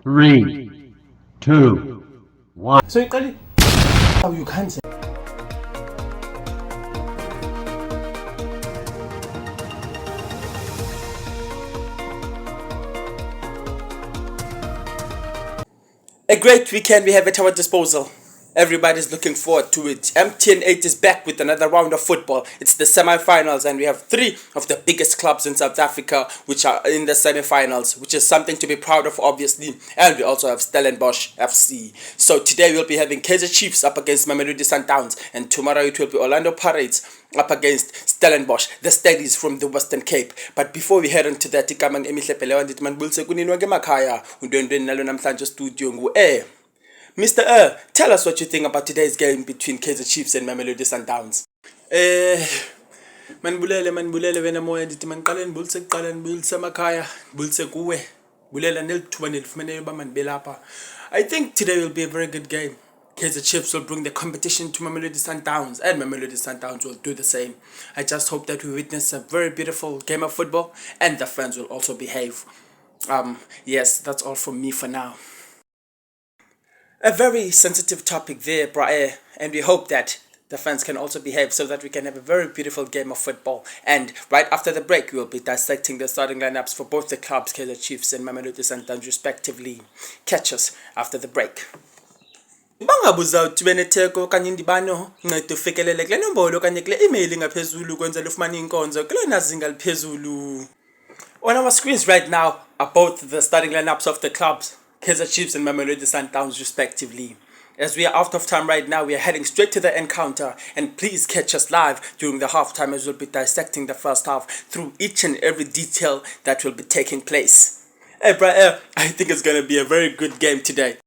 Three, two, one. So you can't say. A great weekend we have at our disposal. Everybody's looking forward to it. MTN 8 is back with another round of football. It's the semi-finals and we have three of the biggest clubs in South Africa which are in the semi-finals, which is something to be proud of obviously. And we also have Stellenbosch FC. So today we'll be having KCFC up against Mamelodi Sundowns, and tomorrow it will be Orlando Pirates up against Stellenbosch, the Staggies from the Western Cape. But before we head on to that, ikamang emihlepeleyo ndithi manibulise kuninwa ngemakhaya undwendweni nalo namhlanje studio ngu Mr. Tell us what you think about today's game between Kaizer Chiefs and Mamelodi Sundowns. Manibulele wena moya ndithi maniqale nibulise emakhaya, nibulise kuwe. Bulela nelithuba nelifumeneyo uba manibe lapha. I think today will be a very good game. Kaizer Chiefs will bring the competition to Mamelodi Sundowns, and Mamelodi Sundowns will do the same. I just hope that we witness a very beautiful game of football and the fans will also behave. Yes, that's all from me for now. A very sensitive topic there, Brae, and we hope that the fans can also behave so that we can have a very beautiful game of football. And right after the break, we will be dissecting the starting lineups for both the clubs, Kaizer Chiefs and Mamelodi Sundowns respectively. Catch us after the break. Bangabuza uthi benetheko kanye indibano ncede ufikelele kule nombolo kanye kule email ngaphezulu kwenzela ufumana inkonzo kule nazinga liphezulu. On our screens right now are both the starting lineups of the clubs, Kaizer Chiefs and Mamelodi Sundowns respectively. As we are out of time right now, we are heading straight to the encounter, and please catch us live during the halftime as we'll be dissecting the first half through each and every detail that will be taking place. Hey, bro, I think it's going to be a very good game today.